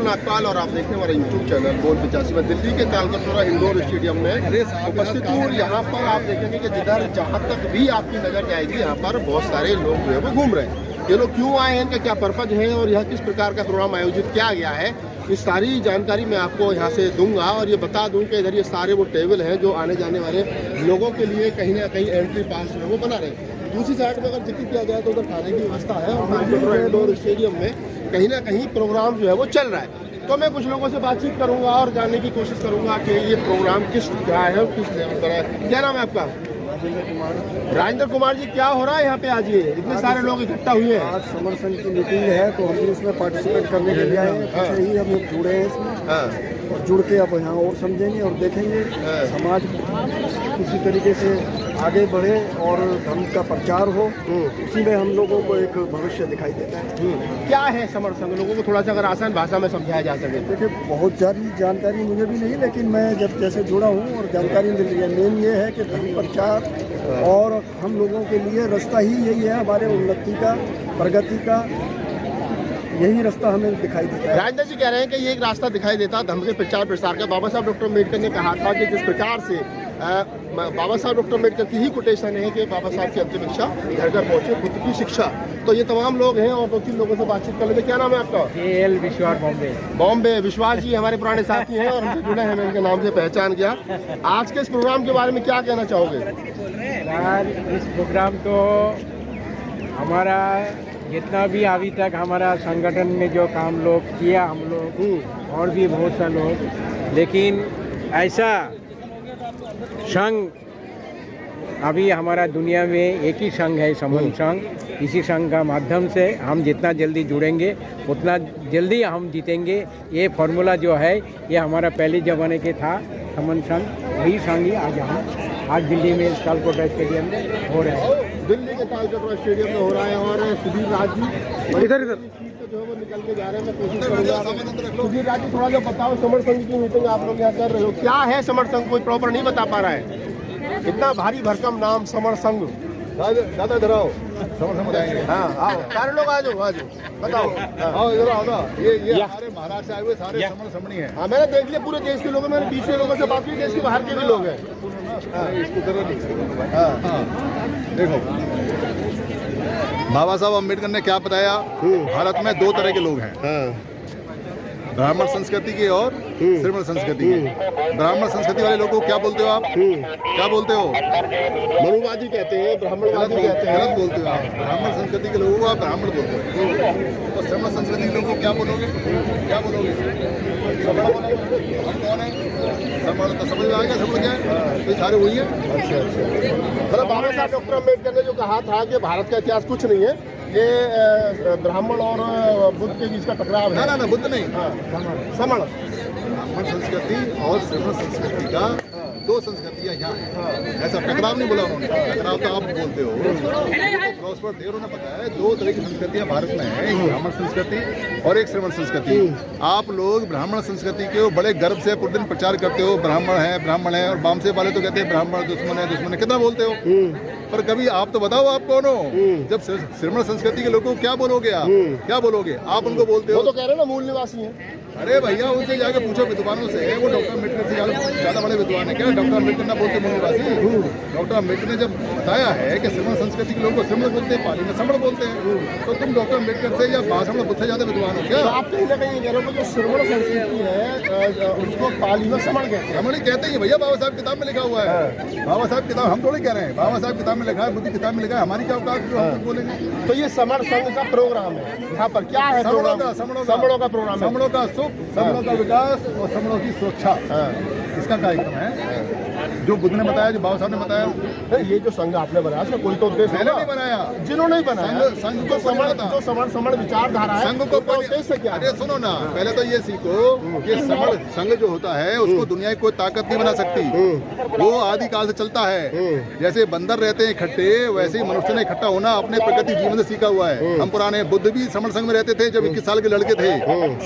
अब्दुल नागपाल और आप देखते हैं हमारा यूट्यूब चैनल बोल 85 में दिल्ली के तालकटोरा इंडोर स्टेडियम में उपस्थित हूँ। यहाँ पर आप देखेंगे कि जिधर जहाँ तक भी आपकी नज़र जाएगी यहाँ पर बहुत सारे लोग जो है वो घूम रहे हैं। ये लोग क्यों आए हैं, इनका क्या पर्पज है और यह किस प्रकार का प्रोग्राम आयोजित किया गया है, इस सारी जानकारी मैं आपको यहाँ से दूंगा। और ये बता दूं कि इधर ये सारे वो टेबल हैं जो आने जाने वाले लोगों के लिए कहीं ना कहीं एंट्री पास जो है वो बना रहे हैं। दूसरी साइड में अगर जिक्र किया जाए तो उधर खाने की व्यवस्था है और इंडोर स्टेडियम में कहीं ना कहीं प्रोग्राम जो है वो चल रहा है। तो मैं कुछ लोगों से बातचीत करूंगा और जानने की कोशिश करूंगा कि ये प्रोग्राम किस क्या है और किस लेवल पर है। क्या नाम है आपका? राजेंद्र कुमार जी, क्या हो रहा है यहाँ पे आज? ये इतने सारे लोग इकट्ठा हुए हैं। आज समर संघ की मीटिंग है तो हम इसमें पार्टिसिपेट करने के लिए आए हैं। पीछे ही हम लोग जुड़े हैं इसमें और जुड़ के अब यहाँ और समझेंगे और देखेंगे समाज किसी तरीके से आगे बढ़े और धर्म का प्रचार हो, उसी में हम लोगों को एक भविष्य दिखाई देता है। क्या है समर संघ, लोगों को थोड़ा सा अगर आसान भाषा में समझाया जा सके? देखिए, बहुत सारी जानकारी मुझे भी नहीं, लेकिन मैं जब जैसे जुड़ा हूँ और जानकारी मिल रही है, मेन ये है कि धर्म प्रचार और हम लोगों के लिए रास्ता ही यही है, हमारे उन्नति का, प्रगति का यही रास्ता हमें दिखाई देता है। राजेंद्र जी कह रहे हैं कि ये एक रास्ता दिखाई देता है धर्म के प्रचार प्रसार का। बाबा साहब डॉक्टर अम्बेडकर ने कहा था कि जिस प्रकार से बाबा साहब डॉक्टर अम्बेडकर की ही कोटेशन है कि बाबा साहब की अंतिम इच्छा घर घर पहुंचे, खुद की शिक्षा। तो ये तमाम लोग हैं और 2-3 लोगों से बातचीत कर लेते। क्या नाम है आपका? KL विश्वास, बॉम्बे। विश्वास जी हमारे पुराने साथी हैं और हमसे जुड़े हैं, मैं इनके नाम से पहचान गया। आज के इस प्रोग्राम के बारे में क्या कहना चाहोगे? यार, इस प्रोग्राम तो हमारा जितना भी अभी तक हमारा संगठन में जो काम लोग किया, हम लोग और भी बहुत सा लोग, लेकिन ऐसा संघ अभी हमारा दुनिया में एक ही संघ है, समन संघ। इसी संघ का माध्यम से हम जितना जल्दी जुड़ेंगे उतना जल्दी हम जीतेंगे। ये फार्मूला जो है ये हमारा पहले ज़माने के था, समन संघ, वही संघ ही आज दिल्ली में तालकटोरा स्टेडियम में हो रहा है। दिल्ली के तालकटोरा स्टेडियम में हो रहा है और सुधीर राज जी इधर जो है वो निकल के जा रहे हैं। मैं कोशिश करूँगा सुधीर राज जी थोड़ा जो बताओ, समर संघ की मीटिंग आप लोग यहाँ कर रहे हो, क्या है समर संघ? कोई प्रॉपर नहीं बता पा रहा है, इतना भारी भरकम नाम समर संघ। ज़्यादा इधर आओ, समर संघ बताएंगे। हाँ आओ, सारे लोग आ जाओ बताओ। आओ इधर आओ ना, ये हमारे महाराष्ट्र से आए हुए सारे समर समणी हैं। हाँ, मैंने देख लिया पूरे देश के लोग हैं, मैंने दूसरे लोगों से बात की, देश के बाहर के भी लोग हैं। देखो, बाबा साहब अम्बेडकर ने क्या बताया, भारत में 2 तरह के लोग हैं, ब्राह्मण संस्कृति के और श्रमण संस्कृति के। ब्राह्मण संस्कृति वाले लोगों को क्या बोलते हो आप? क्या बोलते हो? मनुवादी कहते हैं, ब्राह्मणवादी कहते हैं। गलत बोलते हो आप। ब्राह्मण संस्कृति के लोगों को आप ब्राह्मण बोलते हो और श्रमण संस्कृति के लोगों को क्या बोलोगे? क्या बोलोगे? श्रमण कौन है? श्रमण तो समझ में आ गया, समझ गया, ये सारे वही है। अच्छा। मतलब बाबा साहब डॉक्टर अम्बेडकर ने जो कहा था कि भारत का इतिहास कुछ नहीं है, ये ब्राह्मण और बुद्ध के बीच का टकराव है। ना बुद्ध नहीं, समण। ब्राह्मण संस्कृति और श्रमण संस्कृति का 2 संस्कृतियाँ यहाँ हैं। ऐसा टकराव नहीं बोला उन्होंने, टकराव तो आप बोलते हो। क्रॉसवर्ड थे, उन्होंने बताया 2 तरह की संस्कृतियाँ भारत में हैं, एक ब्राह्मण संस्कृति और एक श्रमण संस्कृति। आप लोग ब्राह्मण संस्कृति के बड़े गर्व से पूरे दिन प्रचार करते हो, ब्राह्मण है और बामसे वाले तो कहते हैं ब्राह्मण दुश्मन है, कितना बोलते हो। पर कभी आप तो बताओ, आप कौन हो? जब श्रमण संस्कृति के लोगों को क्या बोलोगे आप? क्या बोलोगे आप? उनको बोलते हो, वो तो कह रहे हैं ना मूल निवासी हैं। अरे भैया, उनसे जाके पूछो विद्वानों से, वो डॉक्टर अम्बेडकर से ज़्यादा बड़े विद्वान है क्या? डॉक्टर अम्बेडकर ना बोलते मूल निवासी? डॉक्टर अम्बेडकर ने जब बताया है कि श्रमण संस्कृति के लोगों को श्रमण बोलते हैं, पाली में श्रमण बोलते हैं, तो तुम डॉक्टर अम्बेडकर से या भाषण बुद्ध से ज़्यादा विद्वान हो क्या? आप कहीं ना कहीं कह रहे हो जो श्रमण संस्कृति है उसको पाली में श्रमण कहते हैं। श्रमण ही कहते हैं भैया, बाबा साहब किताब में लिखा हुआ है। बाबा साहब किताब हम थोड़ी कह रहे हैं, बाबा साहब किताब में लिखा है, बुद्ध किताब में लिखा है, हमारी क्या औकात जो हम बोलेंगे। तो ये समर संघ का प्रोग्राम है, यहाँ पर क्या है? समणों का प्रोग्राम है, समणों का सुख, समणों का विकास और समणों की सुरक्षा, इसका कार्यक्रम है जो बुद्ध ने बताया, जो बाबा साहब ने बताया। ये जो संघ आपने बनाया उसका कोई तो उद्देश्य मैंने नहीं बनाया, जिन्होंने नहीं बनाया, संघ जो को समण विचारधारा है, संघ को उद्देश्य क्या? अरे सुनो ना, पहले तो ये सीखो कि समण संघ जो होता है उसको दुनिया की कोई ताकत नहीं बना सकती। वो आदि काल से चलता है। जैसे बंदर रहते हैं इकट्ठे, वैसे ही मनुष्य ने इकट्ठा होना अपने प्रकृति जीवन से सीखा हुआ है। हम पुराने बुद्ध भी समण संघ में रहते थे जब 21 साल के लड़के थे।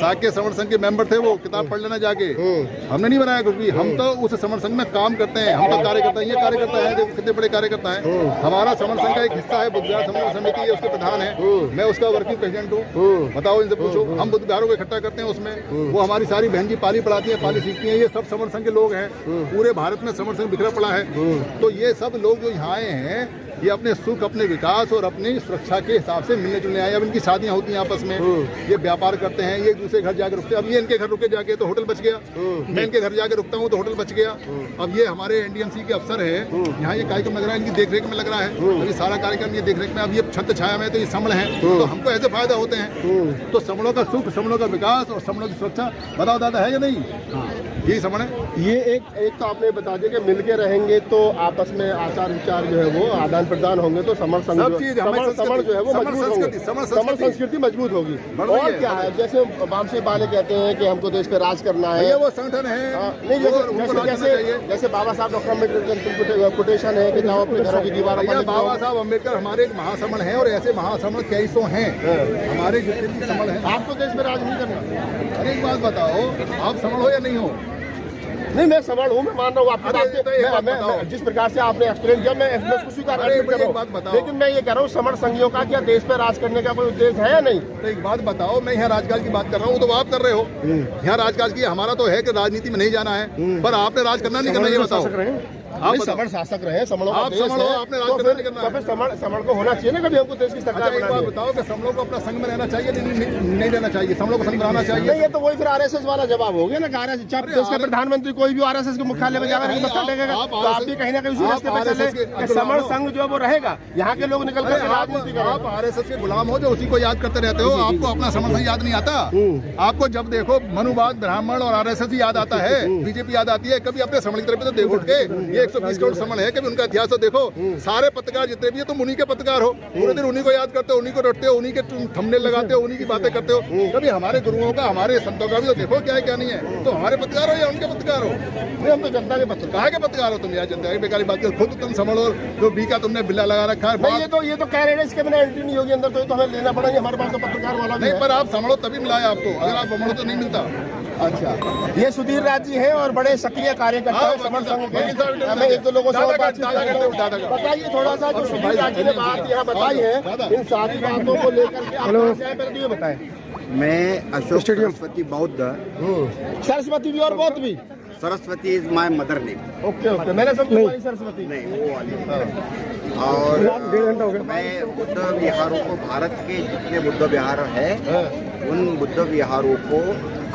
साक्य समण संघ संघ के मेंबर थे, वो किताब पढ़ लेना जाके। हमने नहीं बनाया कुछ भी, हम तो उस समर संघ में काम करते हैं, हम तो कार्यकर्ता हैं। ये कार्यकर्ता है, देखो कितने बड़े कार्यकर्ता हैं। हमारा समर संघ का एक हिस्सा है, बुद्ध विहार समन्वय समिति है, उसके प्रधान है, मैं उसका वर्किंग प्रेसिडेंट हूँ। बताओ, इनसे पूछो। हम बुद्ध विहारों को इकट्ठा करते हैं उसमें, वो हमारी सारी बहन जी पाली पढ़ाती है, पाली सीखती है। ये सब समर संघ के लोग हैं, पूरे भारत में समर संघ बिखरा पड़ा है। तो ये सब लोग जो यहाँ आए हैं, ये अपने सुख, अपने विकास और अपनी सुरक्षा के हिसाब से मिलने जुलने आए। अब इनकी शादियां होती हैं आपस में, ये व्यापार करते हैं, ये एक दूसरे घर जाकर रुकते हैं। अब ये इनके घर रुके जाके तो होटल बच गया, मैं इनके घर जाके रुकता हूँ तो होटल बच गया। अब ये हमारे एनडीएमसी के अफसर है, यहाँ ये कार्यक्रम लग रहा है, इनकी देखरेख में लग रहा है। अभी सारा कार्यक्रम ये देखरेख में, अब ये छत्र छाया में तो ये समण है, तो हमको ऐसे फायदा होते हैं। तो समणों का सुख, समणों का विकास और समणों की सुरक्षा, बताओ दादा है या नहीं? यही समण है। ये एक तो आपने बता दिया कि मिलके रहेंगे तो आपस में आचार विचार जो है वो आदान प्रदान होंगे, तो समर संघ सब चीज, समर जो है वो मजबूत होंगे, समर संस्कृति मजबूत होगी। और क्या है, जैसे वामसे वाले कहते हैं कि हमको देश पे राज करना है, वो संगठन है। नहीं, जैसे बाबा साहब डॉक्टर अम्बेडकर कोटेशन है कि जाओ अपने घरों की दीवारों पर। बाबा साहब अम्बेडकर हमारे एक महासमण है, और ऐसे महासमण कई सौ हैं हमारे जितने भी समण हैं। आपको देश में राज नहीं करना। अरे एक बात बताओ, आप समण हो या नहीं हो? नहीं, मैं समझ हूँ, मैं मान रहा हूँ आपकी बात। मैं जिस प्रकार से आपने एक्सप्लेन किया, मैं उसको स्वीकार कर रहा हूँ। लेकिन मैं ये कह रहा हूँ, समर संघियों का क्या देश पे राज करने का कोई उद्देश्य है या नहीं? तो एक बात बताओ, मैं यहाँ राजकाज की बात कर रहा हूँ, तो आप कर रहे हो। यहाँ राजकाज की, हमारा तो है कि राजनीति में नहीं जाना है, पर आपने राज करना नहीं करना, ये बताओ। आप समण शासक रहे, समणों का देश है, आपने राज करना नहीं करना। तो फिर समण को होना चाहिए ना, कभी हमको देश की सरकार एक बात बताओ कि समणों को अपना संघ में रहना चाहिए, नहीं रहना चाहिए? समणों को संघ बनाना चाहिए। नहीं, ये तो वही फिर आरएसएस वाला जवाब हो गया ना, आरएसएस देश का प्रधानमंत्री कोई भी आरएसएस के मुख्यालय में जाकर मत्था टेकेगा, तो आप भी कहीं ना कहीं उसी रास्ते पे चले। समण संघ जो है वो रहेगा, यहाँ के लोग निकल कर राजनीति करेंगे। आप आरएसएस के गुलाम हो जो उसी को याद करते रहते हो, आपको अपना समण संघ याद नहीं आता। आपको जब देखो मनुवाद, ब्राह्मण और आरएसएस ही याद आता है, बीजेपी याद आती है। कभी अपने समण की तरफ तो देखो उठ के, ये 120 करोड़ समण है, कभी उनका इतिहास तो देखो। सारे पत्रकार जितने भी है तुम उन्हीं के पत्रकार हो, पूरे दिन उन्हीं को याद करते हो, उन्हीं को रटते हो, उन्हीं के थंबनेल लगाते हो, उन्हीं की बातें करते हो। कभी हमारे गुरुओं का, हमारे संतों का भी तो देखो क्या है क्या नहीं है। तो हमारे पत्रकार हो या उनके पत्रकार हो? नहीं, हम तो जनता के पत्रकार के पत्रकार हो। तुम यार जनता की बेकारी बात कर, खुद तुम समझ लो जो बी का तुमने बिल्ला लगा रखा है। ये तो कह रहे हैं इसके बिना एंट्री नहीं होगी अंदर, तो हमें लेना पड़ेगा, हमारे पास तो पत्रकार वाला नहीं। पर आप समझो तभी मिलाया आपको, अगर आप समझो तो नहीं मिलता। अच्छा, ये सुधीर राज जी हैं और बड़े सक्रिय कार्यकर्ता हैं समर संघ के। मैं एक दो लोगों से बताइए थोड़ा सा, जो सुधीर राज जी ने बात यहाँ बताई है, इन सारी बातों को लेकर के आप पहले ये बताएं। मैं अशोक सरस्वती बौद्ध, सरस्वती भी और बौद्ध भी। Saraswati is my mother name. Okay, मैंने समझा सरस्वती नहीं, वो वाली। और मैं बुद्ध विहारों को, भारत के जितने बुद्ध विहार है, उन बुद्ध विहारों को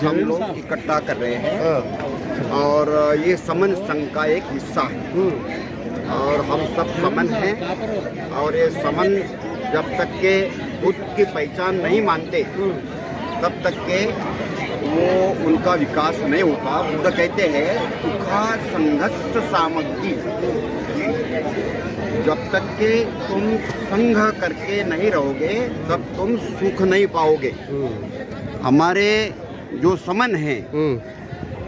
हम लोग इकट्ठा कर रहे हैं, और ये समन संघ का एक हिस्सा है, और हम सब समन हैं। और ये समन जब तक के खुद की पहचान नहीं मानते, तब तक के वो उनका विकास नहीं होता। बुद्ध कहते हैं सुखा संघर्ष सामग्री, जब तक के तुम संघ करके नहीं रहोगे तब तुम सुख नहीं पाओगे। हमारे जो समन हैं,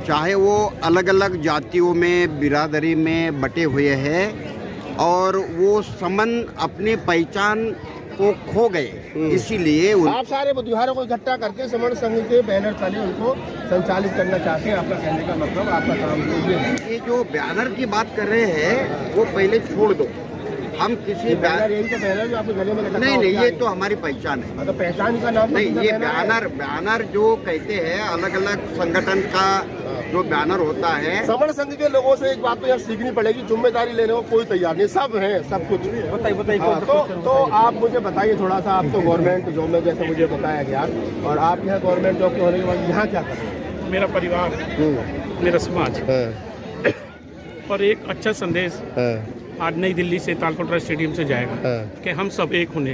चाहे वो अलग अलग जातियों में, बिरादरी में बटे हुए हैं, और वो समन अपनी पहचान को खो गए, इसीलिए आप सारे बुद्धिहारों को इकट्ठा करके समण संघ के बैनर तले उनको संचालित करना चाहते हैं। आपका कहने का मतलब, आपका काम ये जो बैनर की बात कर रहे हैं वो पहले छोड़ दो। हम किसी बैनर, यही तो बैनर जो आपके गले में लगा? नहीं, ये तो हमारी पहचान है। तो पहचान का नाम नहीं, ये बैनर जो कहते हैं, अलग अलग संगठन का जो बैनर होता है। समण संघ के लोगों से एक बात तो यहाँ सीखनी पड़ेगी, जिम्मेदारी लेने को कोई तैयार नहीं, सब है, सब कुछ। बताइए। तो आप मुझे बताइए थोड़ा सा, आप तो गवर्नमेंट जॉब में, जैसे मुझे बताया गया, और आप यहाँ गवर्नमेंट जॉब के होने के बाद यहाँ क्या कर रहे हैं? मेरा परिवार, मेरा समाज, और एक अच्छा संदेश आज नई दिल्ली से तालकोटरा स्टेडियम से जाएगा कि हम सब एक होने,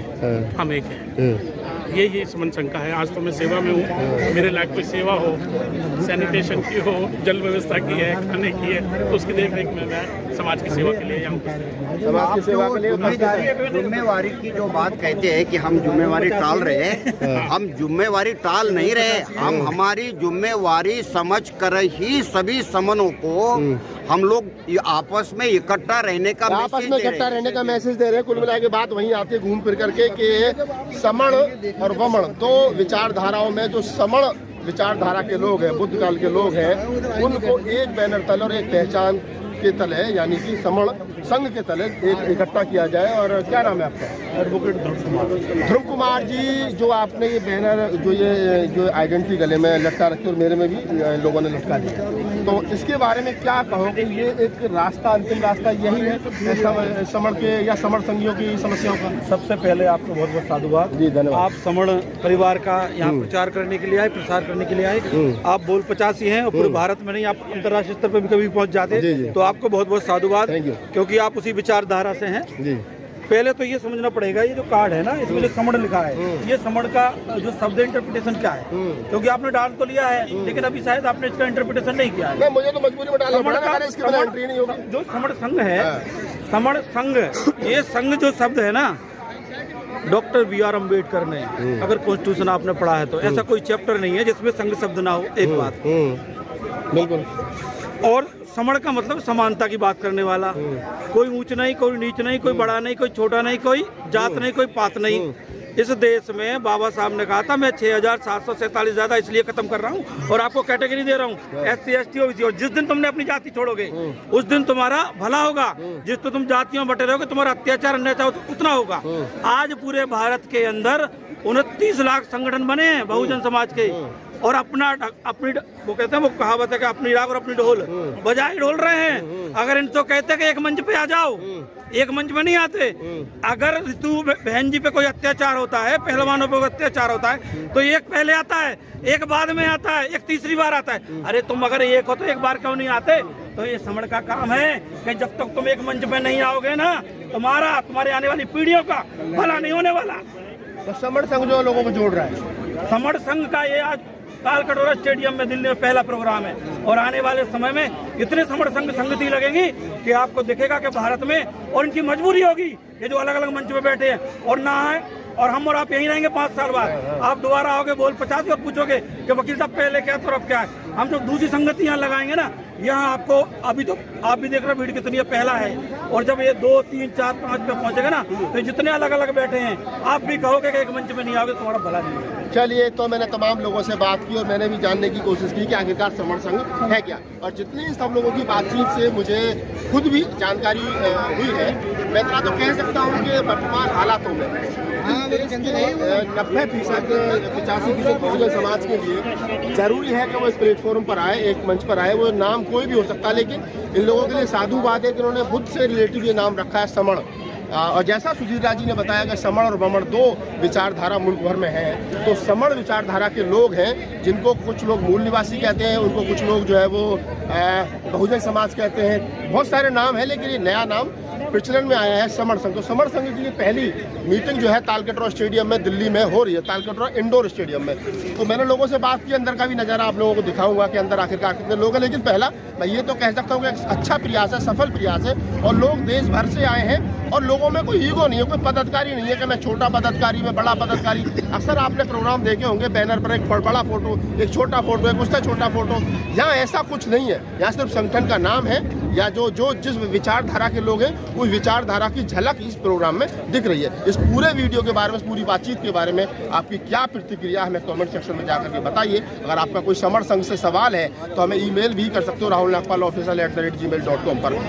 हम एक हैं। ये समन संघ का है। आज तो मैं सेवा में हूँ, मेरे लायक कोई सेवा हो, सैनिटेशन की हो, जल व्यवस्था की है, खाने की है, तो उसकी देख रेख में मैं समाज की सेवा के लिए यहाँ समाज की सेवा के लिए जिम्मेवारी की जो बात कहते हैं कि हम जिम्मेवारी टाल रहे हैं, हम जिम्मेवारी टाल नहीं रहे, हम हमारी जिम्मेवारी समझ कर ही सभी समनों को हम लोग आपस में इकट्ठा रहने का मैसेज दे रहे हैं। कुल मिला के बात वहीं आती है घूम फिर करके कि समण और वमण दो विचारधाराओं में जो समण विचारधारा के लोग हैं, बुद्ध काल के लोग हैं, उनको एक बैनर तले और एक पहचान के तले यानी कि समण संघ के तले एक इकट्ठा किया जाए। और क्या नाम है आपका? एडवोकेट ध्रुव कुमार जी, जो आपने ये बैनर जो आइडेंटिटी गले में लटका रखी और मेरे में भी लोगों ने लटका दिया, तो इसके बारे में क्या कहोगे? ये एक रास्ता, अंतिम रास्ता यही है समण के या समण संघियों की समस्याओं का? सबसे पहले आपको बहुत बहुत साधुवाद जी, धन्यवाद। आप समण परिवार का यहाँ प्रचार करने के लिए आए, प्रसार करने के लिए आए। आप बोल 85 हैं और पूरे भारत में नहीं, आप अंतर्राष्ट्रीय स्तर पर भी कभी पहुँच जाते, तो आपको बहुत बहुत साधुवाद, क्योंकि आप उसी विचारधारा से हैं। जी। पहले तो ये समझना पड़ेगा, ये जो कार्ड है ना, इसमें जो समण लिखा है, ये समण का जो शब्द इंटरप्रिटेशन क्या है, क्योंकि आपने डाल तो लिया है लेकिन अभी शायद आपने इसका इंटरप्रिटेशन नहीं किया है। मुझे तो मजबूरी में डालना पड़ा, इसके बिना एंट्री नहीं होगा। जो समण संघ है, समण संघ, ये संघ जो शब्द है ना, डॉक्टर बी.आर. अम्बेडकर ने, अगर कॉन्स्टिट्यूशन आपने पढ़ा है तो ऐसा कोई चैप्टर नहीं है जिसमें संघ शब्द ना हो। एक बात बिल्कुल। और समण का मतलब समानता की बात करने वाला, कोई ऊंच नहीं, कोई नीच नहीं, कोई बड़ा नहीं, कोई छोटा नहीं, कोई जात नहीं, कोई पात नहीं। इस देश में बाबा साहब ने कहा था, मैं 6747 ज्यादा इसलिए खत्म कर रहा हूँ और आपको कैटेगरी दे रहा हूँ, SC ST OBC। और जिस दिन तुमने अपनी जाति छोड़ोगे उस दिन तुम्हारा भला होगा, जिस तो तुम जातियों में बटे रहोगे तुम्हारा अत्याचार अन्याचार उतना होगा। आज पूरे भारत के अंदर 29 लाख संगठन बने हैं बहुजन समाज के, और अपनी वो कहते हैं, वो कहावत है कि अपनी राग और अपनी ढोल बजाए ढोल रहे हैं। अगर इनको कहते हैं कि एक मंच पे आ जाओ, एक मंच में नहीं आते। अगर ऋतु बहन जी पे कोई अत्याचार होता है, पहलवानों पे कोई अत्याचार होता है, तो एक पहले आता है, एक बाद में आता है, एक तीसरी बार आता है। अरे तुम अगर एक हो तो एक बार क्यों नहीं आते? तो ये समण का काम है कि जब तक तुम एक मंच पे नहीं आओगे ना, तुम्हारे आने वाली पीढ़ियों का भला नहीं होने वाला। तो समण संघ जो लोगों को जोड़ रहा है, समण संघ का ये आज तालकटोरा स्टेडियम में दिल्ली में पहला प्रोग्राम है, और आने वाले समय में इतने समण संघ संगति लगेंगी कि आपको दिखेगा कि भारत में, और इनकी मजबूरी होगी ये जो अलग अलग मंच पे बैठे हैं और ना है, और हम और आप यहीं रहेंगे 5 साल बाद। आप दोबारा आओगे बोल 50 और पूछोगे कि वकील साहब पहले क्या था और अब क्या है। हम जो दूसरी संगति यहाँ लगाएंगे ना, यहाँ आपको अभी तो आप भी देख रहे हो भीड़ कितनी है, पहला है, और जब ये 2, 3, 4, 5 पे पहुंचेगा ना, तो जितने अलग अलग बैठे हैं आप भी कहोगे कि एक मंच में नहीं आओगे तुम्हारा भला नहीं होगा। चलिए, तो मैंने तमाम लोगों से बात की और मैंने भी जानने की कोशिश की कि आखिरकार समण संघ है क्या, और जितनी सब लोगों की बातचीत से मुझे खुद भी जानकारी हुई है। मैं इतना तो कह सकता हूँ कि वर्तमान हालातों में 90% 85% बहुजन समाज के लिए जरूरी है कि वो इस प्लेटफॉर्म पर आए, एक मंच पर आए। वो नाम कोई भी हो सकता है, लेकिन इन लोगों के लिए साधुवाद है कि उन्होंने बुद्ध से रिलेटिव ये नाम रखा है, समण। और जैसा सुधीर राज जी ने बताया कि समण और वमण 2 विचारधारा मुल्क भर में है। तो समण विचारधारा के लोग हैं, जिनको कुछ लोग मूल निवासी कहते हैं, उनको कुछ लोग जो है वो बहुजन समाज कहते हैं। बहुत सारे नाम हैं, लेकिन ये नया नाम प्रचलन में आया है, समण संघ। तो समण संघ की ये पहली मीटिंग जो है तालकटोरा स्टेडियम में दिल्ली में हो रही है, तालकटोरा इंडोर स्टेडियम में। तो मैंने लोगों से बात की, अंदर का भी नज़ारा आप लोगों को दिखाऊंगा कि अंदर आखिरकार कितने लोग हैं। लेकिन पहला मैं ये तो कह सकता हूँ कि अच्छा प्रयास है, सफल प्रयास है, और लोग देश भर से आए हैं, और लोगों में कोई ईगो नहीं है, कोई पदाधिकारी नहीं है कि मैं छोटा पदाधिकारी, मैं बड़ा पदाधिकारी। अक्सर आपने प्रोग्राम देखे होंगे, बैनर पर एक बड़ा फोटो, एक छोटा फोटो, एक उससे छोटा फोटो। यहाँ ऐसा कुछ नहीं है, यहाँ सिर्फ संगठन का नाम है, या जो जिस विचारधारा के लोग हैं उस विचारधारा की झलक इस प्रोग्राम में दिख रही है। इस पूरे वीडियो के बारे में, इस पूरी बातचीत के बारे में आपकी क्या प्रतिक्रिया हमें कमेंट सेक्शन में जाकर के बताइए। अगर आपका कोई समण संघ से सवाल है तो हमें ईमेल भी कर सकते हो rahulnagpal@gmail.com पर।